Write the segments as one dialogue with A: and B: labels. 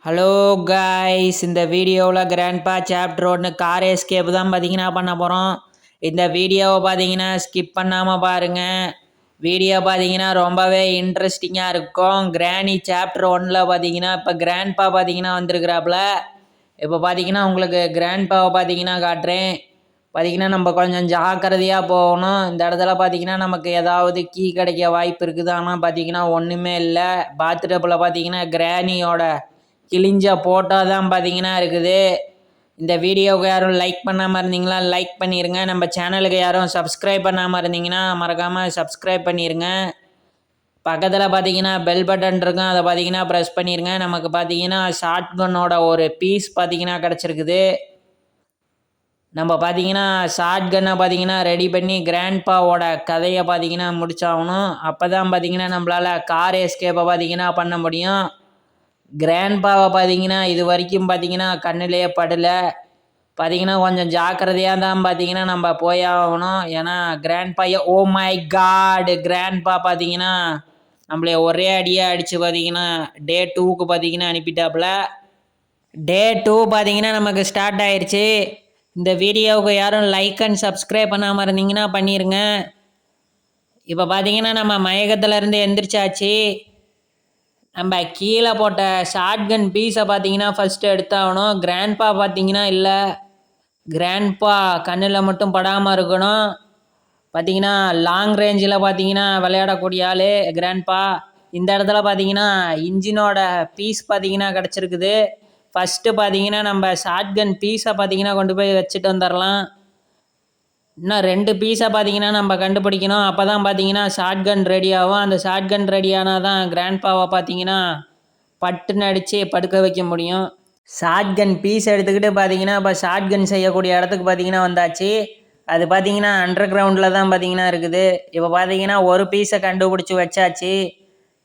A: Hello guys, இந்த வீடியோவில் grandpa chapter 1 car escape தான் பார்த்தீங்கன்னா பண்ண போகிறோம். இந்த வீடியோவை பார்த்தீங்கன்னா ஸ்கிப் பண்ணாமல் பாருங்கள். வீடியோ பார்த்தீங்கன்னா ரொம்பவே இன்ட்ரெஸ்டிங்காக இருக்கும். கிராணி சாப்டர் 1ல் பார்த்தீங்கன்னா இப்போ கிராண்ட்பா பார்த்தீங்கன்னா வந்திருக்கிறாப்புல. இப்போ பார்த்தீங்கன்னா உங்களுக்கு கிராண்ட்பாவை பார்த்தீங்கன்னா காட்டுறேன். பார்த்தீங்கன்னா நம்ம கொஞ்சம் ஜாக்கிரதையாக போகணும். இந்த இடத்துல பார்த்தீங்கன்னா நமக்கு ஏதாவது கீ கிடைக்க வாய்ப்பு இருக்குது. ஆனால் பார்த்தீங்கன்னா ஒன்றுமே இல்லை. பாத்டப்பில் பார்த்தீங்கன்னா கிராணியோட கிழிஞ்ச போட்டோ தான் பார்த்தீங்கன்னா இருக்குது. இந்த வீடியோவுக்கு யாரும் லைக் பண்ணாமல் இருந்தீங்களா லைக் பண்ணிடுங்க. நம்ம சேனலுக்கு யாரும் சப்ஸ்கிரைப் பண்ணாமல் இருந்தீங்கன்னா மறக்காமல் சப்ஸ்கிரைப் பண்ணிடுங்க. பக்கத்தில் பார்த்தீங்கன்னா பெல் பட்டன் இருக்கும், அதை பார்த்தீங்கன்னா ப்ரெஸ் பண்ணிடுங்க. நமக்கு பார்த்தீங்கன்னா ஷார்ட் கன்னோட ஒரு பீஸ் பார்த்தீங்கன்னா கிடச்சிருக்குது. நம்ம பார்த்தீங்கன்னா ஷார்ட் கன்னை பார்த்தீங்கன்னா ரெடி பண்ணி கிராண்ட்பாவோட கதையை பார்த்தீங்கன்னா முடிச்சாகணும். அப்போ தான் பார்த்தீங்கன்னா நம்மளால் கார் எஸ்கேப்பை பார்த்தீங்கன்னா பண்ண முடியும். கிராண்ட்பாவை பார்த்தீங்கன்னா இது வரைக்கும் பார்த்தீங்கன்னா கண்ணிலேயே படலை. பார்த்தீங்கன்னா கொஞ்சம் ஜாக்கிரதையாக தான் பார்த்தீங்கன்னா நம்ம போயாகணும். ஏன்னா கிராண்ட்பாயை ஓ மை காட், கிராண்ட்பா பார்த்தீங்கன்னா நம்மளே ஒரே அடியாக அடித்து பார்த்தீங்கன்னா டே 2க்கு பார்த்தீங்கன்னா அனுப்பிட்டாப்புல. டே 2 பார்த்தீங்கன்னா நமக்கு ஸ்டார்ட் ஆயிடுச்சு. இந்த வீடியோவுக்கு யாரும் லைக் அண்ட் சப்ஸ்கிரைப் பண்ணாமல் இருந்தீங்கன்னா பண்ணிடுங்க. இப்போ பார்த்தீங்கன்னா நம்ம மயக்கத்துலேருந்து எந்திரிச்சாச்சு. நம்ம கீழே போட்ட ஷார்ட்கன் பீஸை பார்த்தீங்கன்னா ஃபஸ்ட்டு எடுத்தாகணும். கிராண்ட்பா பார்த்தீங்கன்னா இல்லை, கிராண்ட்பா கண்ணில் மட்டும் படாமல் இருக்கணும். பார்த்தீங்கன்னா லாங் ரேஞ்சில் பார்த்தீங்கன்னா விளையாடக்கூடிய ஆள் கிராண்ட்பா. இந்த இடத்துல பார்த்தீங்கன்னா இன்ஜினோட பீஸ் பார்த்தீங்கன்னா கிடச்சிருக்குது. ஃபஸ்ட்டு பார்த்தீங்கன்னா நம்ம ஷார்ட்கன் பீஸை பார்த்தீங்கன்னா கொண்டு போய் வச்சுட்டு வந்துடலாம். இன்னும் 2 பீஸை பார்த்தீங்கன்னா நம்ம கண்டுபிடிக்கணும். அப்போ தான் பார்த்தீங்கன்னா ஷார்ட்கன் ரெடி ஆகும். அந்த ஷார்ட்கன் ரெடி ஆனால் தான் கிராண்ட்பாவை பார்த்தீங்கன்னா பட்டுன்னு அடித்து படுக்க வைக்க முடியும். ஷார்ட்கன் பீஸ் எடுத்துக்கிட்டு பார்த்தீங்கன்னா இப்போ ஷார்ட்கன் செய்யக்கூடிய இடத்துக்கு பார்த்தீங்கன்னா வந்தாச்சு. அது பார்த்தீங்கன்னா அண்டர் கிரவுண்டில் தான் பார்த்தீங்கன்னா இருக்குது. இப்போ பார்த்தீங்கன்னா ஒரு பீஸை கண்டுபிடிச்சி வச்சாச்சு.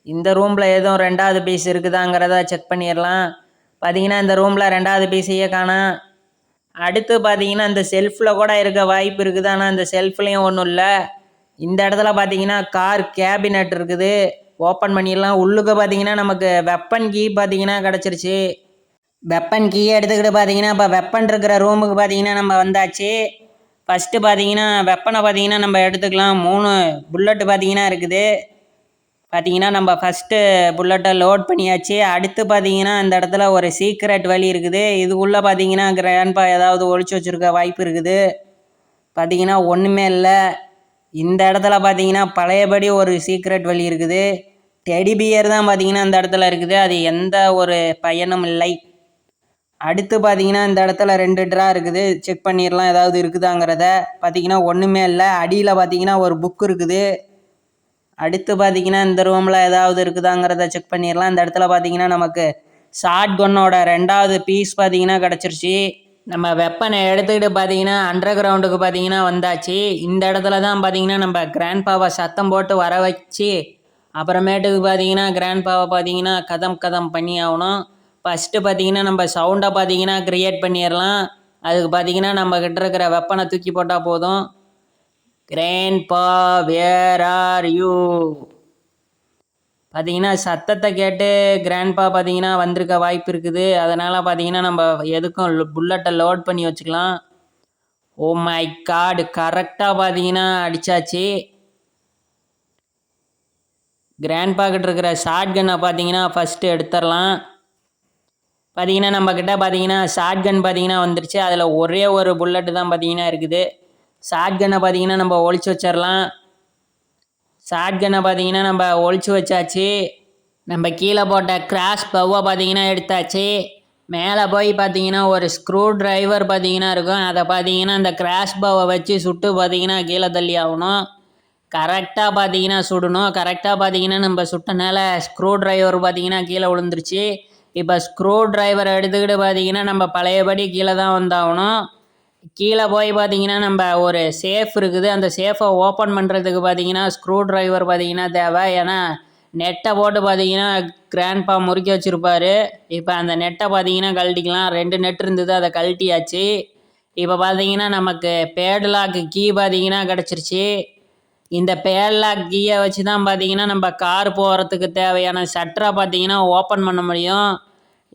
A: இந்த ரூமில் எதுவும் 2வது பீஸ் இருக்குதாங்கிறத செக் பண்ணிடலாம். பார்த்தீங்கன்னா இந்த ரூமில் 2வது பீஸையே காணோம். அடுத்து பார்த்தீங்கன்னா இந்த செல்ஃபில் கூட இருக்க வாய்ப்பு இருக்குது. ஆனால் இந்த செல்ஃப்லேயும் ஒன்றும் இல்லை. இந்த இடத்துல பார்த்தீங்கன்னா கார் கேபினட் இருக்குது, ஓப்பன் பண்ணிடலாம். உள்ளுக்கு பார்த்தீங்கன்னா நமக்கு வெப்பன் கீ பார்த்தீங்கன்னா கிடச்சிருச்சு. வெப்பன் கீயை எடுத்துக்கிட்டு பார்த்தீங்கன்னா இப்போ வெப்பன் இருக்கிற ரூமுக்கு பார்த்தீங்கன்னா நம்ம வந்தாச்சு. ஃபஸ்ட்டு பார்த்தீங்கன்னா வெப்பனை பார்த்தீங்கன்னா நம்ம எடுத்துக்கலாம். 3 புல்லட்டு பார்த்தீங்கன்னா இருக்குது. பார்த்தீங்கன்னா நம்ம ஃபஸ்ட்டு புல்லட்டை லோட் பண்ணியாச்சு. அடுத்து பார்த்தீங்கன்னா இந்த இடத்துல ஒரு சீக்ரெட் வழி இருக்குது. இதுக்குள்ளே பார்த்தீங்கன்னா கிராண்ட்பா ஏதாவது ஒழிச்சு வச்சுருக்க வாய்ப்பு இருக்குது. பார்த்தீங்கன்னா ஒன்றுமே இல்லை. இந்த இடத்துல பார்த்தீங்கன்னா பழையபடி ஒரு சீக்ரெட் வழி இருக்குது. டெடி பியர் தான் பார்த்தீங்கன்னா இந்த இடத்துல இருக்குது. அது எந்த ஒரு பயனும் இல்லை. அடுத்து பார்த்தீங்கன்னா இந்த இடத்துல 2 ட்ரா இருக்குது. செக் பண்ணிடலாம் ஏதாவது இருக்குதாங்கிறத. பார்த்தீங்கன்னா ஒன்றுமே இல்லை. அடியில் பார்த்தீங்கன்னா ஒரு புக் இருக்குது. அடுத்து பார்த்தீங்கன்னா இந்த ரூமில் ஏதாவது இருக்குதாங்கிறத செக் பண்ணிடலாம். இந்த இடத்துல பார்த்தீங்கன்னா நமக்கு ஷார்ட் கன்னோட 2வது பீஸ் பார்த்தீங்கன்னா கிடச்சிருச்சு. நம்ம வெப்பனை எடுத்துக்கிட்டு பார்த்தீங்கன்னா அண்டர் கிரவுண்டுக்கு பார்த்தீங்கன்னா வந்தாச்சு. இந்த இடத்துல தான் பார்த்தீங்கன்னா நம்ம கிராண்ட்பாவை சத்தம் போட்டு வர வச்சு அப்புறமேட்டுக்கு பார்த்தீங்கன்னா கிராண்ட்பாவை பார்த்தீங்கன்னா கதம் பண்ணி ஆகணும். ஃபஸ்ட்டு பார்த்தீங்கன்னா நம்ம சவுண்டை பார்த்தீங்கன்னா க்ரியேட் பண்ணிடலாம். அதுக்கு பார்த்தீங்கன்னா நம்ம கிட்ட இருக்கிற வெப்பனை தூக்கி போட்டால் போதும். கிராண்ட்பா வேர் ஆர் யூ பார்த்தீங்கன்னா சத்தத்தை கேட்டு கிராண்ட்பா பார்த்தீங்கன்னா வந்திருக்க வாய்ப்பு இருக்குது. அதனால் பார்த்தீங்கன்னா நம்ம எதுக்கும் புல்லட்டை லோட் பண்ணி வச்சுக்கலாம். ஓ மை காட், கரெக்டாக பார்த்தீங்கன்னா அடித்தாச்சு. கிராண்ட்பா கிட்ட இருக்கிற ஷார்ட் கன்னை பார்த்தீங்கன்னா ஃபஸ்ட்டு எடுத்துடலாம். பார்த்தீங்கன்னா நம்மக்கிட்ட பார்த்தீங்கன்னா ஷார்ட் கன் பார்த்தீங்கன்னா வந்துருச்சு. அதில் ஒரே ஒரு புல்லட்டு தான் பார்த்தீங்கன்னா இருக்குது. ஷார்ட் கன்னை பார்த்தீங்கன்னா நம்ம ஒழிச்சு வச்சிடலாம். ஷார்ட் கன்னை பார்த்தீங்கன்னா நம்ம ஒழிச்சு வச்சாச்சு. நம்ம கீழே போட்ட கிராஸ் பவ்வை பார்த்தீங்கன்னா எடுத்தாச்சு. மேலே போய் பார்த்தீங்கன்னா ஒரு ஸ்க்ரூ டிரைவர் பார்த்தீங்கன்னா இருக்கும். அதை பார்த்தீங்கன்னா அந்த கிராஸ் பவ்வை வச்சு சுட்டு பார்த்தீங்கன்னா கீழே தள்ளி ஆகணும். கரெக்டாக பார்த்தீங்கன்னா சுடணும். கரெக்டாக பார்த்தீங்கன்னா நம்ம சுட்டனால ஸ்க்ரூ டிரைவர் பார்த்தீங்கன்னா கீழே விழுந்துருச்சு. இப்போ ஸ்க்ரூ டிரைவரை எடுத்துக்கிட்டு பார்த்தீங்கன்னா நம்ம பழையபடி கீழே தான் வந்தாகணும். கீழே போய் பார்த்தீங்கன்னா நம்ம ஒரு சேஃப் இருக்குது. அந்த சேஃபை ஓப்பன் பண்ணுறதுக்கு பார்த்தீங்கன்னா ஸ்க்ரூ டிரைவர் பார்த்தீங்கன்னா தேவை. ஏன்னா நெட்டை போட்டு பார்த்தீங்கன்னா கிராண்ட்பா முறுக்கி வச்சுருப்பார். இப்போ அந்த நெட்டை பார்த்தீங்கன்னா கழட்டிக்கலாம். 2 நெட் இருந்தது, அதை கழட்டியாச்சு. இப்போ பார்த்தீங்கன்னா நமக்கு பேட்லாக்கு கீ பார்த்தீங்கன்னா கிடச்சிருச்சு. இந்த பேட்லாக் கீயை வச்சு தான் பார்த்தீங்கன்னா நம்ம கார் போகிறதுக்கு தேவையான ஷட்டரை பார்த்தீங்கன்னா ஓப்பன் பண்ண முடியும்.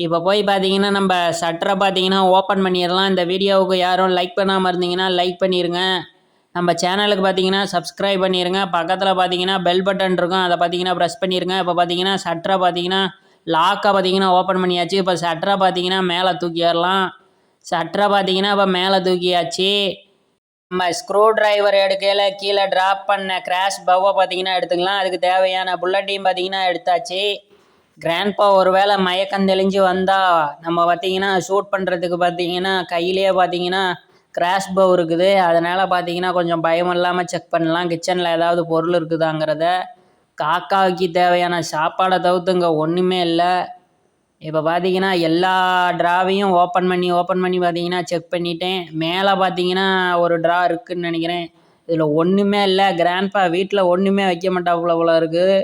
A: இப்போ போய் பார்த்தீங்கன்னா நம்ம ஷட்டரை பார்த்தீங்கன்னா ஓப்பன் பண்ணிடலாம். இந்த வீடியோவுக்கு யாரும் லைக் பண்ணாமல் இருந்தீங்கன்னா லைக் பண்ணிடுங்க. நம்ம சேனலுக்கு பார்த்தீங்கன்னா சப்ஸ்கிரைப் பண்ணிடுங்க. பக்கத்தில் பார்த்தீங்கன்னா பெல் பட்டன் இருக்கும், அதை பார்த்தீங்கன்னா ப்ரெஸ் பண்ணிடுங்க. இப்போ பார்த்தீங்கன்னா ஷட்டரை பார்த்தீங்கன்னா லாக்கை பார்த்தீங்கன்னா ஓப்பன் பண்ணியாச்சு. இப்போ ஷட்டரை பார்த்தீங்கன்னா மேலே தூக்கிடலாம். ஷட்டரை பார்த்தீங்கன்னா இப்போ மேலே தூக்கியாச்சு. நம்ம ஸ்க்ரூ டிரைவர் எடுக்கையில் கீழே ட்ராப் பண்ண கிராஷ் பவ்வை பார்த்தீங்கன்னா எடுத்துக்கலாம். அதுக்கு தேவையான புல்லட்டையும் பார்த்தீங்கன்னா எடுத்தாச்சு. கிராண்ட்பா ஒரு வேளை மயக்கம் தெளிஞ்சு வந்தால் நம்ம பார்த்தீங்கன்னா ஷூட் பண்ணுறதுக்கு பார்த்தீங்கன்னா கையிலேயே பார்த்தீங்கன்னா கிராஷ் பவ் இருக்குது. அதனால் பார்த்தீங்கன்னா கொஞ்சம் பயம் இல்லாமல் செக் பண்ணலாம் கிச்சனில் ஏதாவது பொருள் இருக்குதாங்கிறத. காக்காவுக்கு தேவையான சாப்பாடை தவிர்த்து இங்கே ஒன்றுமே இல்லை. இப்போ பார்த்தீங்கன்னா எல்லா ட்ராவையும் ஓப்பன் பண்ணி பார்த்தீங்கன்னா செக் பண்ணிட்டேன். மேலே பார்த்தீங்கன்னா ஒரு ட்ரா இருக்குதுன்னு நினைக்கிறேன். இதில் ஒன்றுமே இல்லை. கிராண்ட்பா வீட்டில் ஒன்றுமே வைக்க மாட்டாப்புல போல இருக்குது.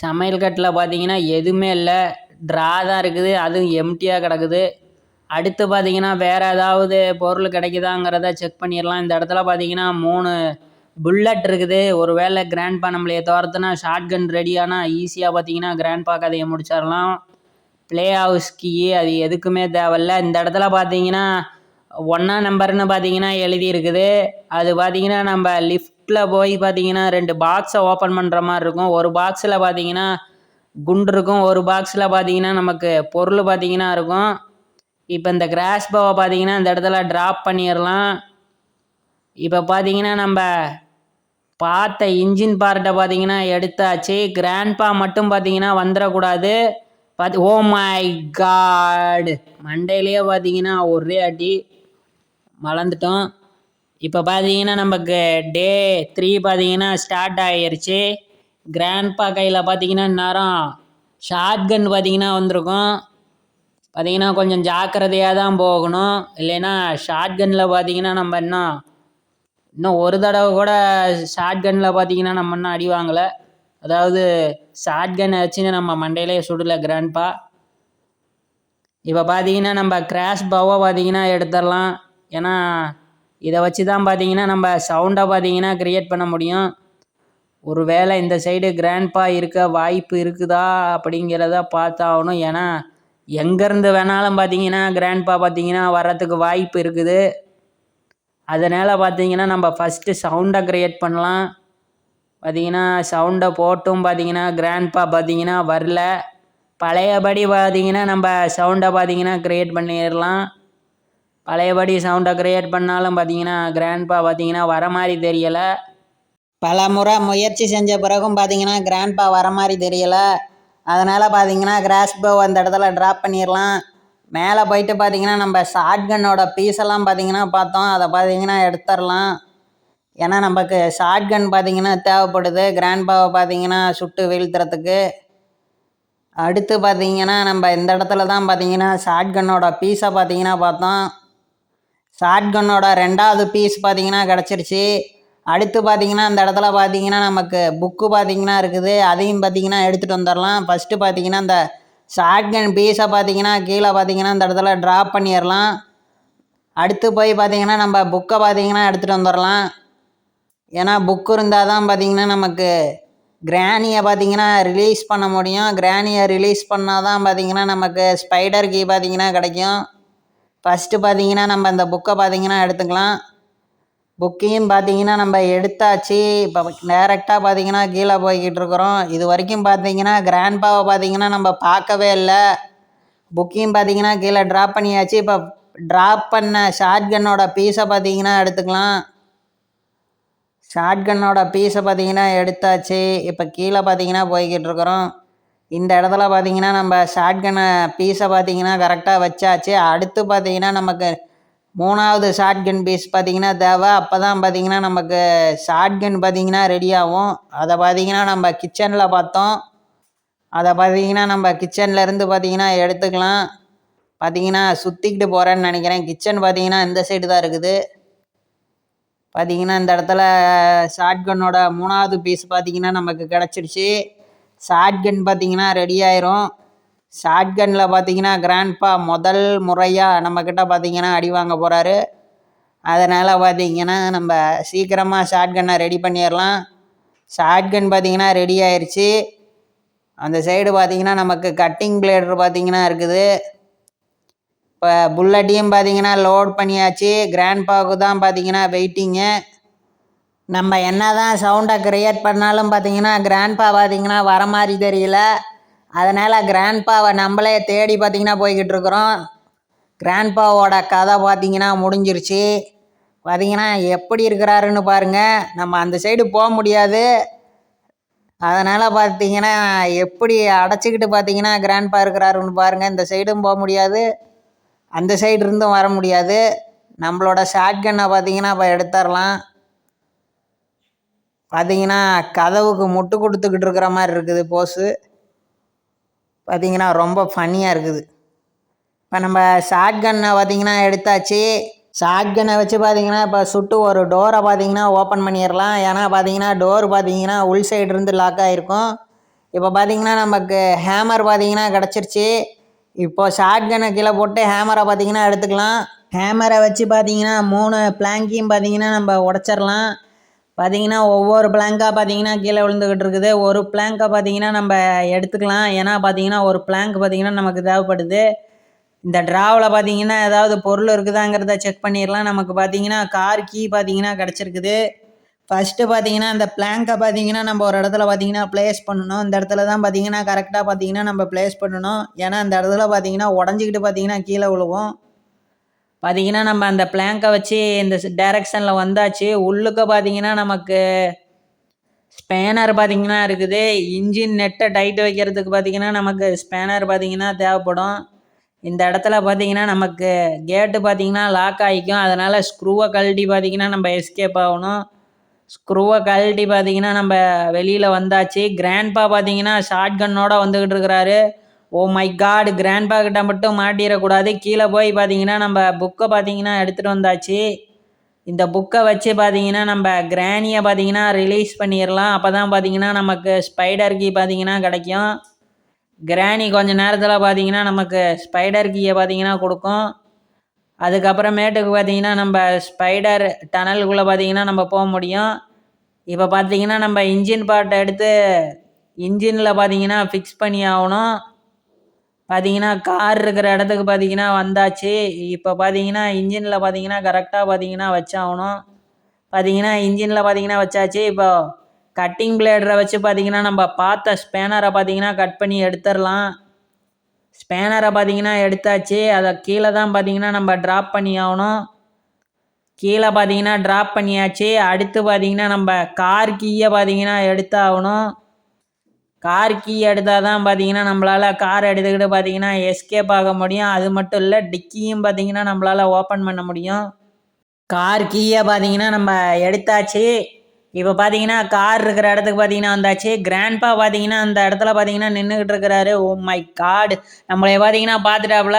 A: சமையல் கட்டில் பார்த்தீங்கன்னா எதுவுமே இல்லை, ட்ரா தான் இருக்குது, அதுவும் எம்டியாக கிடக்குது. அடுத்து பார்த்தீங்கன்னா வேறு ஏதாவது பொருள் கிடைக்குதாங்கிறத செக் பண்ணிடலாம். இந்த இடத்துல பார்த்தீங்கன்னா 3 புல்லட் இருக்குது. ஒரு வேளை கிராண்ட்பா நம்மளைய துரத்துனா ஷார்ட் கன் ரெடியானா ஈஸியாக பார்த்தீங்கன்னா கிராண்ட்பா கதையை முடிச்சிடலாம். ப்ளே ஹவுஸ் கீ அது எதுக்குமே தேவையில்ல. இந்த இடத்துல பார்த்தீங்கன்னா 1ஆம் நம்பர்னு பார்த்தீங்கன்னா எழுதியிருக்குது. அது பார்த்தீங்கன்னா நம்ம லிஃப்ட்டில் போய் பார்த்தீங்கன்னா 2 பாக்ஸை ஓப்பன் பண்ணுற மாதிரி இருக்கும். ஒரு பாக்ஸில் பார்த்தீங்கன்னா குண்டு இருக்கும், ஒரு பாக்ஸில் பார்த்தீங்கன்னா நமக்கு பொருள் பார்த்தீங்கன்னா இருக்கும். இப்போ இந்த கிராஷ் பவை பார்த்தீங்கன்னா இந்த இடத்துல ட்ராப் பண்ணிடலாம். இப்போ பார்த்தீங்கன்னா நம்ம பார்த்த இன்ஜின் பார்ட்டை பார்த்தீங்கன்னா எடுத்தாச்சு. கிராண்ட்பா மட்டும் பார்த்தீங்கன்னா வந்துடக்கூடாது. ஓ மை காட், மண்டையிலேயே பார்த்தீங்கன்னா ஒரே அடி மறந்துட்டோம். இப்போ பார்த்தீங்கன்னா நமக்கு டே 3 பார்த்தீங்கன்னா ஸ்டார்ட் ஆகிருச்சு. கிராண்ட்பா கையில் பார்த்தீங்கன்னா நேரம் ஷார்ட் கன் பார்த்தீங்கன்னா வந்திருக்கும். பார்த்தீங்கன்னா கொஞ்சம் ஜாக்கிரதையாக தான் போகணும், இல்லைன்னா ஷார்ட் கன்னில் பார்த்தீங்கன்னா நம்ம இன்னும் ஒரு தடவை கூட ஷார்ட் கன்னில் பார்த்தீங்கன்னா நம்ம இன்னும் அடி வாங்கலை. அதாவது ஷார்ட் கன் வச்சுன்னு நம்ம மண்டையிலே சுடலை கிராண்ட்பா. இப்போ பார்த்தீங்கன்னா நம்ம கிராஷ் பவ்வை பார்த்தீங்கன்னா எடுத்துடலாம். ஏன்னா இதை வச்சு தான் பார்த்தீங்கன்னா நம்ம சவுண்டை பார்த்தீங்கன்னா க்ரியேட் பண்ண முடியும். ஒரு வேளை இந்த சைடு கிராண்ட்பா இருக்க வாய்ப்பு இருக்குதா அப்படிங்கிறத பார்த்தாகணும். ஏன்னா எங்கேருந்து வேணாலும் பார்த்தீங்கன்னா கிராண்ட்பா பார்த்தீங்கன்னா வர்றதுக்கு வாய்ப்பு இருக்குது. அதனால் பார்த்தீங்கன்னா நம்ம ஃபஸ்ட்டு சவுண்டை க்ரியேட் பண்ணலாம். பார்த்தீங்கன்னா சவுண்டை போட்டும் பார்த்தீங்கன்னா கிராண்ட்பா பார்த்தீங்கன்னா வரல. பழையபடி பார்த்தீங்கன்னா நம்ம சவுண்டை பார்த்தீங்கன்னா க்ரியேட் பண்ணிடலாம். பழையபடி சவுண்டை க்ரியேட் பண்ணாலும் பார்த்தீங்கன்னா கிராண்ட்பா பார்த்தீங்கன்னா வர மாதிரி தெரியலை. பல முறை முயற்சி செஞ்ச பிறகும் பார்த்தீங்கன்னா கிராண்ட்பா வர மாதிரி தெரியலை. அதனால் பார்த்தீங்கன்னா கிராஷ் பவ் அந்த இடத்துல ட்ராப் பண்ணிடலாம். மேலே போயிட்டு பார்த்தீங்கன்னா நம்ம ஷார்ட் கன்னோட பீஸெல்லாம் பார்த்தீங்கன்னா பார்த்தோம், அதை பார்த்தீங்கன்னா எடுத்துடலாம். ஏன்னா நமக்கு ஷார்ட் கன் பார்த்தீங்கன்னா தேவைப்படுது கிராண்ட்பாவை பார்த்தீங்கன்னா சுட்டு வீழ்த்துறதுக்கு. அடுத்து பார்த்தீங்கன்னா நம்ம இந்த இடத்துல தான் பார்த்தீங்கன்னா ஷார்ட் கன்னோட பீஸை பார்த்தீங்கன்னா பார்த்தோம். ஷார்ட் கன்னோட 2வது பீஸ் பார்த்தீங்கன்னா கிடச்சிருச்சு. அடுத்து பார்த்தீங்கன்னா இந்த இடத்துல பார்த்தீங்கன்னா நமக்கு புக்கு பார்த்தீங்கன்னா இருக்குது, அதையும் பார்த்தீங்கன்னா எடுத்துகிட்டு வந்துடலாம். ஃபஸ்ட்டு பார்த்தீங்கன்னா இந்த ஷார்ட் கன் பீஸை பார்த்தீங்கன்னா கீழே பார்த்தீங்கன்னா இந்த இடத்துல ட்ராப் பண்ணிடலாம். அடுத்து போய் பார்த்தீங்கன்னா நம்ம புக்கை பார்த்தீங்கன்னா எடுத்துகிட்டு வந்துடலாம். ஏன்னா புக்கு இருந்தால் தான் பார்த்தீங்கன்னா நமக்கு கிராணியை பார்த்தீங்கன்னா ரிலீஸ் பண்ண முடியும். கிராணியை ரிலீஸ் பண்ணால் தான் பார்த்தீங்கன்னா நமக்கு ஸ்பைடர் கீ பார்த்தீங்கன்னா கிடைக்கும். ஃபஸ்ட்டு பார்த்தீங்கன்னா நம்ம இந்த புக்கை பார்த்தீங்கன்னா எடுத்துக்கலாம். புக்கையும் பார்த்தீங்கன்னா நம்ம எடுத்தாச்சு. இப்போ டேரெக்டாக பார்த்தீங்கன்னா கீழே போய்கிட்டு இருக்கிறோம். இது வரைக்கும் பார்த்தீங்கன்னா கிராண்ட்பாவை பார்த்தீங்கன்னா நம்ம பார்க்கவே இல்லை. புக்கையும் பார்த்தீங்கன்னா கீழே ட்ராப் பண்ணியாச்சு. இப்போ ட்ராப் பண்ண ஷார்ட் கன்னோட பீஸை பார்த்தீங்கன்னா எடுத்துக்கலாம். ஷார்ட் கன்னோட பீஸை பார்த்தீங்கன்னா எடுத்தாச்சு. இப்போ கீழே பார்த்தீங்கன்னா போய்கிட்டு இருக்கிறோம். இந்த இடத்துல பார்த்தீங்கன்னா நம்ம ஷார்ட் கன்னை பீஸை பார்த்தீங்கன்னா கரெக்டாக வச்சாச்சு. அடுத்து பார்த்தீங்கன்னா நமக்கு 3வது ஷார்ட் கன் பீஸ் பார்த்தீங்கன்னா தேவை. அப்போ தான் பார்த்தீங்கன்னா நமக்கு ஷார்ட் கன் பார்த்தீங்கன்னா ரெடி ஆகும். அதை பார்த்தீங்கன்னா நம்ம கிச்சனில் பார்த்தோம். அதை பார்த்தீங்கன்னா நம்ம கிச்சன்லேருந்து பார்த்தீங்கன்னா எடுத்துக்கலாம். பார்த்தீங்கன்னா சுற்றிக்கிட்டு போகிறேன்னு நினைக்கிறேன். கிச்சன் பார்த்தீங்கன்னா இந்த சைடு தான் இருக்குது. பார்த்தீங்கன்னா இந்த இடத்துல ஷார்ட் கன்னோட 3வது பீஸ் பார்த்தீங்கன்னா நமக்கு கிடச்சிருச்சு. ஷார்ட் கன் பார்த்தீங்கன்னா ரெடி ஆயிரும். ஷார்ட் கன்னில் பார்த்தீங்கன்னா கிராண்ட்பா முதல் முறையாக நம்மக்கிட்ட பார்த்தீங்கன்னா அடி வாங்க போகிறாரு. அதனால் பார்த்தீங்கன்னா நம்ம சீக்கிரமாக ஷார்ட் கன்னை ரெடி பண்ணிடலாம். ஷார்ட் கன் பார்த்தீங்கன்னா ரெடி ஆயிடுச்சு.
B: அந்த சைடு பார்த்தீங்கன்னா நமக்கு கட்டிங் பிளேடர் பார்த்தீங்கன்னா இருக்குது. இப்போ புல்லட்டையும் பார்த்தீங்கன்னா லோட் பண்ணியாச்சு. கிராண்ட்பாவுக்கு தான் பார்த்தீங்கன்னா வெயிட்டிங்கு. நம்ம என்ன தான் சவுண்டை க்ரியேட் பண்ணாலும் பார்த்தீங்கன்னா கிராண்ட்பா பார்த்தீங்கன்னா வர மாதிரி தெரியல. அதனால் கிராண்ட்பாவை நம்மளே தேடி பார்த்தீங்கன்னா போய்கிட்டு இருக்கிறோம். கிராண்ட்பாவோட கதை பார்த்தீங்கன்னா முடிஞ்சிருச்சு. பார்த்தீங்கன்னா எப்படி இருக்கிறாருன்னு பாருங்கள். நம்ம அந்த சைடு போக முடியாது. அதனால் பார்த்தீங்கன்னா எப்படி அடைச்சிக்கிட்டு பார்த்தீங்கன்னா கிராண்ட்பா இருக்கிறாருன்னு பாருங்கள். இந்த சைடும் போக முடியாது, அந்த சைடு இருந்தும் வர முடியாது. நம்மளோட ஷாட்கன்னை பார்த்தீங்கன்னா இப்போ எடுத்துடலாம். பார்த்தீங்கன்னா கதவுக்கு முட்டு கொடுத்துக்கிட்டு இருக்கிற மாதிரி இருக்குது போஸு. பார்த்தீங்கன்னா ரொம்ப ஃபன்னியாக இருக்குது. இப்போ நம்ம ஷாட்கன்னை பார்த்தீங்கன்னா எடுத்தாச்சு. ஷாட்கன்னை வச்சு பார்த்தீங்கன்னா இப்போ சுட்டு ஒரு டோரை பார்த்தீங்கன்னா ஓப்பன் பண்ணிடலாம். ஏன்னா பார்த்தீங்கன்னா டோர் பார்த்தீங்கன்னா உள் சைடு இருந்து லாக் ஆகிருக்கும். இப்போ பார்த்தீங்கன்னா நமக்கு ஹேமர் பார்த்தீங்கன்னா கிடச்சிருச்சு. இப்போது ஷாட்கன்னை கீழே போட்டு ஹேமரை பார்த்தீங்கன்னா எடுத்துக்கலாம். ஹேமரை வச்சு பார்த்தீங்கன்னா 3 பிளாங்கையும் பார்த்தீங்கன்னா நம்ம உடச்சிடலாம். பார்த்தீங்கன்னா ஒவ்வொரு பிளாங்காக பார்த்தீங்கன்னா கீழே விழுந்துக்கிட்டு இருக்குது. ஒரு பிளாங்கை பார்த்தீங்கன்னா நம்ம எடுத்துக்கலாம். ஏன்னா பார்த்தீங்கன்னா ஒரு பிளாங்க் பார்த்தீங்கன்னா நமக்கு தேவைப்படுது. இந்த ட்ராவில் பார்த்தீங்கன்னா ஏதாவது பொருள் இருக்குதாங்கிறத செக் பண்ணிடலாம். நமக்கு பார்த்தீங்கன்னா கார் கீ பார்த்தீங்கன்னா கிடச்சிருக்குது. ஃபஸ்ட்டு பார்த்தீங்கன்னா இந்த பிளாங்கை பார்த்தீங்கன்னா நம்ம ஒரு இடத்துல பார்த்தீங்கன்னா ப்ளேஸ் பண்ணணும். இந்த இடத்துல தான் பார்த்தீங்கன்னா கரெக்டாக பார்த்தீங்கன்னா நம்ம ப்ளேஸ் பண்ணணும். ஏன்னா இந்த இடத்துல பார்த்தீங்கன்னா உடஞ்சிக்கிட்டு பார்த்தீங்கன்னா கீழே விழுவும். பார்த்தீங்கன்னா நம்ம அந்த பிளாங்கை வச்சு இந்த டைரெக்ஷனில் வந்தாச்சு. உள்ளுக்க பார்த்தீங்கன்னா நமக்கு ஸ்பேனர் பார்த்தீங்கன்னா இருக்குது. இன்ஜின் நெட்டை டைட் வைக்கிறதுக்கு பார்த்தீங்கன்னா நமக்கு ஸ்பேனர் பார்த்தீங்கன்னா தேவைப்படும். இந்த இடத்துல பார்த்தீங்கன்னா நமக்கு கேட்டு பார்த்தீங்கன்னா லாக் ஆகிக்கும். அதனால் ஸ்க்ரூவை கழட்டி பார்த்தீங்கன்னா நம்ம எஸ்கேப் ஆகணும். ஸ்க்ரூவை கழட்டி பார்த்தீங்கன்னா நம்ம வெளியில் வந்தாச்சு. கிராண்ட்பா பார்த்தீங்கன்னா ஷார்ட் கன்னோட வந்துக்கிட்டு இருக்கிறாரு. ஓ மை காட், கிராண்ட்பா கிட்ட மட்டும் மாட்டிடக்கூடாது. கீழே போய் பார்த்தீங்கன்னா நம்ம புக்கை பார்த்தீங்கன்னா எடுத்துகிட்டு வந்தாச்சு. இந்த புக்கை வச்சு பார்த்தீங்கன்னா நம்ம கிராணியை பார்த்தீங்கன்னா ரிலீஸ் பண்ணிடலாம். அப்போ தான் பார்த்தீங்கன்னா நமக்கு ஸ்பைடர் கீ பார்த்தீங்கன்னா கிடைக்கும். கிராணி கொஞ்சம் நேரத்தில் பார்த்தீங்கன்னா நமக்கு ஸ்பைடர் கீயை பார்த்தீங்கன்னா கொடுக்கும். அதுக்கப்புறமேட்டுக்கு பார்த்தீங்கன்னா நம்ம ஸ்பைடர் டனலுக்குள்ளே பார்த்தீங்கன்னா நம்ம போக முடியும். இப்போ பார்த்தீங்கன்னா நம்ம இன்ஜின் பார்ட்டை எடுத்து இன்ஜினில் பார்த்தீங்கன்னா ஃபிக்ஸ் பண்ணி ஆகணும். பார்த்தீங்கன்னா கார் இருக்கிற இடத்துக்கு பார்த்தீங்கன்னா வந்தாச்சு. இப்போ பார்த்தீங்கன்னா இன்ஜினில் பார்த்தீங்கன்னா கரெக்டாக பார்த்தீங்கன்னா வச்சாகணும். பார்த்தீங்கன்னா இன்ஜினில் பார்த்தீங்கன்னா வச்சாச்சு. இப்போ கட்டிங் பிளேடரை வச்சு பார்த்தீங்கன்னா நம்ம பார்த்த ஸ்பேனரை பார்த்தீங்கன்னா கட் பண்ணி எடுத்துடலாம். ஸ்பேனரை பார்த்தீங்கன்னா எடுத்தாச்சு. அதை கீழே தான் பார்த்தீங்கன்னா நம்ம ட்ராப் பண்ணி ஆகணும். கீழே பார்த்தீங்கன்னா ட்ராப் பண்ணியாச்சு. அடுத்து பார்த்தீங்கன்னா நம்ம கார் கீயை பார்த்தீங்கன்னா எடுத்தாகணும். கார் கீ எடுத்தால் தான் பார்த்தீங்கன்னா நம்மளால் கார் எடுத்துக்கிட்டு பார்த்தீங்கன்னா எஸ்கேப் ஆக முடியும். அது மட்டும் இல்லை, டிக்கியும் பார்த்தீங்கன்னா நம்மளால் ஓப்பன் பண்ண முடியும். கார் கீயை பார்த்தீங்கன்னா நம்ம எடுத்தாச்சு. இப்போ பார்த்தீங்கன்னா கார் இருக்கிற இடத்துக்கு பார்த்தீங்கன்னா வந்தாச்சு. கிராண்ட்பா பார்த்தீங்கன்னா அந்த இடத்துல பார்த்தீங்கன்னா நின்றுக்கிட்டு இருக்கிறாரு. ஓ மை காட், நம்மளை பார்த்தீங்கன்னா பார்த்துட்டாப்புல.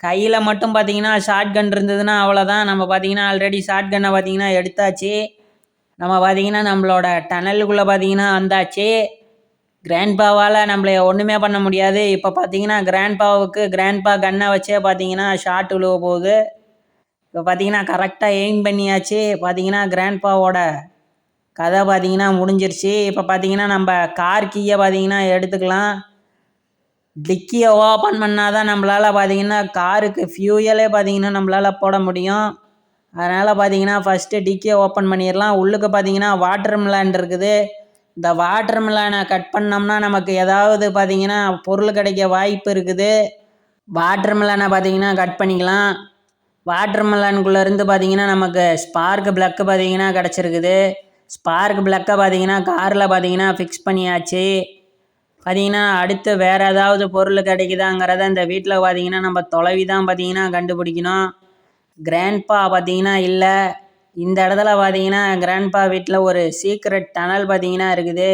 B: கையில் மட்டும் பார்த்தீங்கன்னா ஷார்ட் கன் இருந்ததுன்னா அவ்வளோதான். நம்ம பார்த்தீங்கன்னா ஆல்ரெடி ஷார்ட் கன்னை பார்த்தீங்கன்னா எடுத்தாச்சு. நம்ம பார்த்தீங்கன்னா நம்மளோட டனலுக்குள்ளே பார்த்தீங்கன்னா வந்தாச்சு. கிராண்ட்பாவால் நம்மளை ஒன்றுமே பண்ண முடியாது. இப்போ பார்த்தீங்கன்னா கிராண்ட்பா கன்னை வச்சே பார்த்தீங்கன்னா ஷார்ட் விழுவ போகுது. இப்போ பார்த்தீங்கன்னா கரெக்டாக எய்ம் பண்ணியாச்சு. பார்த்தீங்கன்னா கிராண்ட்பாவோட கதை பார்த்தீங்கன்னா முடிஞ்சிருச்சு. இப்போ பார்த்தீங்கன்னா நம்ம கார் கீயை பார்த்தீங்கன்னா எடுத்துக்கலாம். டிக்கியை ஓப்பன் பண்ணால் தான் நம்மளால் பார்த்தீங்கன்னா காருக்கு ஃபியூயலே பார்த்தீங்கன்னா நம்மளால் போட முடியும். அதனால் பார்த்தீங்கன்னா ஃபஸ்ட்டு டிக்கியை ஓப்பன் பண்ணிடலாம். உள்ளுக்கு பார்த்தீங்கன்னா வாட்டர் மிலான் இருக்குது. இந்த வாட்டர் மிலானை கட் பண்ணோம்னா நமக்கு ஏதாவது பார்த்தீங்கன்னா பொருள் கிடைக்க வாய்ப்பு இருக்குது. வாட்டர் மிலானை பார்த்தீங்கன்னா கட் பண்ணிக்கலாம். வாட்டர் மிலானுக்குள்ளேருந்து பார்த்தீங்கன்னா நமக்கு ஸ்பார்க் பிளக்கு பார்த்தீங்கன்னா கிடச்சிருக்குது. ஸ்பார்க் பிளக்கை பார்த்தீங்கன்னா காரில் பார்த்தீங்கன்னா ஃபிக்ஸ் பண்ணியாச்சு. பார்த்தீங்கன்னா அடுத்து வேறு ஏதாவது பொருள் கிடைக்குதாங்கிறத இந்த வீட்டில் பார்த்தீங்கன்னா நம்ம தொலைவி தான் பார்த்தீங்கன்னா கண்டுபிடிக்கணும். கிராண்ட்பா பார்த்தீங்கன்னா இல்லை. இந்த இடத்துல பார்த்தீங்கன்னா கிராண்ட்பா வீட்டில் ஒரு சீக்ரெட் டனல் பார்த்தீங்கன்னா இருக்குது.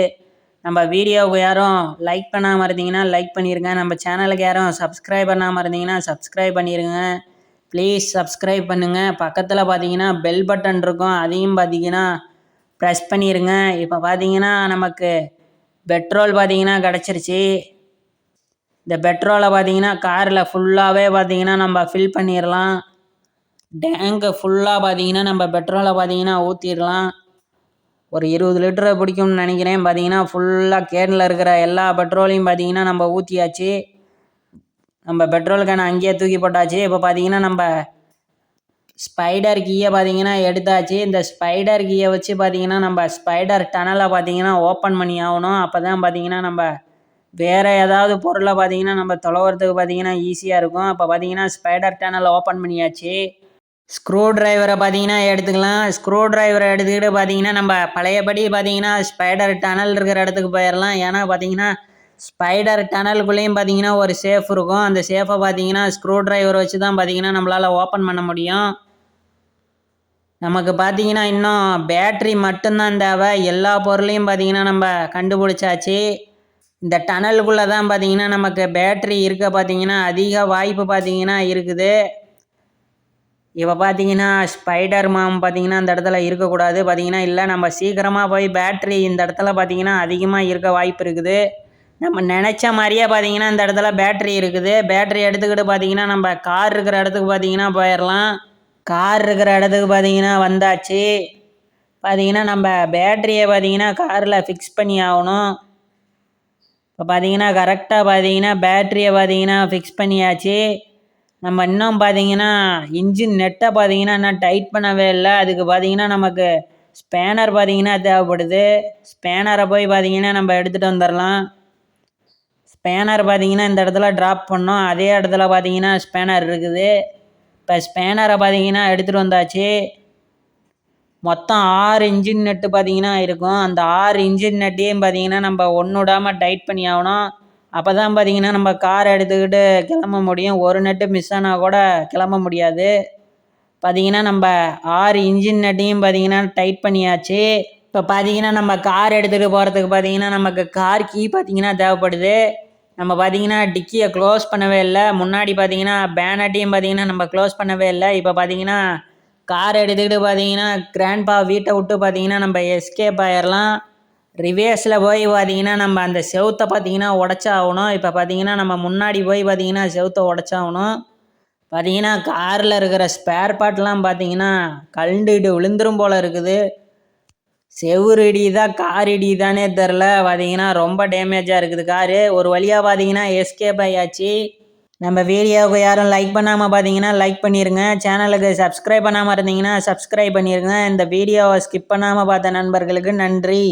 B: நம்ம வீடியோவுக்கு யாரும் லைக் பண்ணாமல் இருந்தீங்கன்னா லைக் பண்ணிடுங்க. நம்ம சேனலுக்கு யாரும் சப்ஸ்கிரைப் பண்ணாமல் இருந்தீங்கன்னா சப்ஸ்கிரைப் பண்ணிடுங்க. ப்ளீஸ் சப்ஸ்கிரைப் பண்ணுங்கள். பக்கத்தில் பார்த்தீங்கன்னா பெல் பட்டன் இருக்கும், அதையும் பார்த்தீங்கன்னா ப்ரெஸ் பண்ணிடுங்க. இப்போ பார்த்தீங்கன்னா நமக்கு பெட்ரோல் பார்த்தீங்கன்னா கிடச்சிருச்சு. இந்த பெட்ரோலை பார்த்தீங்கன்னா காரில் ஃபுல்லாகவே பார்த்தீங்கன்னா நம்ம ஃபில் பண்ணிடலாம். டேங்கு ஃபுல்லாக பார்த்தீங்கன்னா நம்ம பெட்ரோலை பார்த்தீங்கன்னா ஊற்றிடலாம். ஒரு 20 லிட்டரை பிடிக்கும்னு நினைக்கிறேன். பார்த்தீங்கன்னா ஃபுல்லாக கேனில் இருக்கிற எல்லா பெட்ரோலையும் பார்த்தீங்கன்னா நம்ம ஊற்றியாச்சு. நம்ம பெட்ரோல் கேனை அங்கேயே தூக்கி போட்டாச்சு. இப்போ பார்த்தீங்கன்னா நம்ம ஸ்பைடர் கீயை பார்த்தீங்கன்னா எடுத்தாச்சு. இந்த ஸ்பைடர் கீயை வச்சு பார்த்தீங்கன்னா நம்ம ஸ்பைடர் டனலை பார்த்தீங்கன்னா ஓப்பன் பண்ணி ஆகணும். அப்போ தான் பார்த்தீங்கன்னா நம்ம வேறு ஏதாவது பொருளை பார்த்தீங்கன்னா நம்ம தொலைவறதுக்கு பார்த்தீங்கன்னா ஈஸியாக இருக்கும். அப்போ பார்த்தீங்கன்னா ஸ்பைடர் டனலை ஓப்பன் பண்ணியாச்சு. ஸ்க்ரூ டிரைவரை பார்த்தீங்கன்னா எடுத்துக்கலாம். ஸ்க்ரூ டிரைவரை எடுத்துக்கிட்டு பார்த்தீங்கன்னா நம்ம பழையபடி பார்த்தீங்கன்னா ஸ்பைடர் டனல் இருக்கிற இடத்துக்கு போயிடலாம். ஏன்னா பார்த்தீங்கன்னா ஸ்பைடர் டனலுக்குள்ளேயும் பார்த்தீங்கன்னா ஒரு சேஃப் இருக்கும். அந்த சேஃபை பார்த்தீங்கன்னா ஸ்க்ரூ டிரைவர் வச்சு தான் பார்த்தீங்கன்னா நம்மளால் ஓப்பன் பண்ண முடியும். நமக்கு பார்த்தீங்கன்னா இன்னும் பேட்ரி மட்டும்தான் தேவை. எல்லா பொருளையும் பார்த்தீங்கன்னா நம்ம கண்டுபிடிச்சாச்சு. இந்த டனலுக்குள்ளே தான் பார்த்தீங்கன்னா நமக்கு பேட்ரி இருக்க பார்த்தீங்கன்னா அதிக வாய்ப்பு பார்த்தீங்கன்னா இருக்குது. இப்போ பார்த்தீங்கன்னா ஸ்பைடர் மாம் பார்த்தீங்கன்னா இந்த இடத்துல இருக்கக்கூடாது. பார்த்தீங்கன்னா இல்லை, நம்ம சீக்கிரமாக போய் பேட்ரி இந்த இடத்துல பார்த்தீங்கன்னா அதிகமாக இருக்க வாய்ப்பு இருக்குது. நம்ம நினச்ச மாதிரியே பார்த்தீங்கன்னா இந்த இடத்துல பேட்ரி இருக்குது. பேட்ரி எடுத்துக்கிட்டு பார்த்தீங்கன்னா நம்ம கார் இருக்கிற இடத்துக்கு பார்த்தீங்கன்னா போயிடலாம். கார் இருக்கிற இடத்துக்கு பார்த்தீங்கன்னா வந்தாச்சு. பார்த்தீங்கன்னா நம்ம பேட்டரியை பார்த்தீங்கன்னா காரில் ஃபிக்ஸ் பண்ணி ஆகணும். இப்போ பார்த்தீங்கன்னா கரெக்டாக பார்த்தீங்கன்னா பேட்டரியை பார்த்தீங்கன்னா ஃபிக்ஸ் பண்ணியாச்சு. நம்ம இன்னும் பார்த்தீங்கன்னா இன்ஜின் நெட்டை பார்த்தீங்கன்னா இன்னும் டைட் பண்ணவே இல்லை. அதுக்கு பார்த்தீங்கன்னா நமக்கு ஸ்பேனர் பார்த்தீங்கன்னா தேவைப்படுது. ஸ்பேனரை போய் பார்த்தீங்கன்னா நம்ம எடுத்துகிட்டு வந்துடலாம். ஸ்பேனர் பார்த்தீங்கன்னா இந்த இடத்துல ட்ராப் பண்ணோம். அதே இடத்துல பார்த்தீங்கன்னா ஸ்பேனர் இருக்குது. இப்போ ஸ்பேனரை பார்த்தீங்கன்னா எடுத்துகிட்டு வந்தாச்சு. மொத்தம் 6 இன்ஜின் நெட்டு பார்த்தீங்கன்னா இருக்கும். அந்த 6 இன்ஜின் நெட்டையும் பார்த்தீங்கன்னா நம்ம ஒன்று விடாமல் டைட் பண்ணி ஆகணும். அப்போ தான் பார்த்தீங்கன்னா நம்ம கார் எடுத்துக்கிட்டு கிளம்ப முடியும். ஒரு நெட்டு மிஸ் ஆனால் கூட கிளம்ப முடியாது. பார்த்தீங்கன்னா நம்ம 6 இன்ஜின் நெட்டையும் பார்த்தீங்கன்னா டைட் பண்ணியாச்சு. இப்போ பார்த்தீங்கன்னா நம்ம கார் எடுத்துகிட்டு போகிறதுக்கு பார்த்தீங்கன்னா நமக்கு கார் கீ பார்த்தீங்கன்னா தேவைப்படுது. நம்ம பார்த்தீங்கன்னா டிக்கியை க்ளோஸ் பண்ணவே இல்லை. முன்னாடி பார்த்தீங்கன்னா பேனட்டையும் பார்த்தீங்கன்னா நம்ம க்ளோஸ் பண்ணவே இல்லை. இப்போ பார்த்தீங்கன்னா கார் எடுத்துக்கிட்டு பார்த்தீங்கன்னா கிராண்ட்பா வீட்டை விட்டு பார்த்தீங்கன்னா நம்ம எஸ்கேப் ஆயிடலாம். ரிவேர்ஸில் போய் பார்த்தீங்கன்னா நம்ம அந்த செவுத்தை பார்த்தீங்கன்னா உடச்சாகணும். இப்போ பார்த்தீங்கன்னா நம்ம முன்னாடி போய் பார்த்தீங்கன்னா செவுத்தை உடச்சாகணும். பார்த்தீங்கன்னா காரில் இருக்கிற ஸ்பேர் பார்ட்லாம் பார்த்தீங்கன்னா கழண்டுக்கிட்டு விழுந்துரும் போல் இருக்குது. செவுறு இடியுதா கார் இடியுதானே தெரில. பார்த்தீங்கன்னா ரொம்ப டேமேஜாக இருக்குது காரு. ஒரு வழியாக பார்த்தீங்கன்னா எஸ்கேப் ஆயாச்சு. நம்ம வீடியோவுக்கு யாரும் லைக் பண்ணாமல் பார்த்தீங்கன்னா லைக் பண்ணிடுங்க. சேனலுக்கு சப்ஸ்கிரைப் பண்ணாமல் இருந்தீங்கன்னா சப்ஸ்கிரைப் பண்ணிடுங்க. இந்த வீடியோவை ஸ்கிப் பண்ணாமல் பார்த்த நண்பர்களுக்கு நன்றி.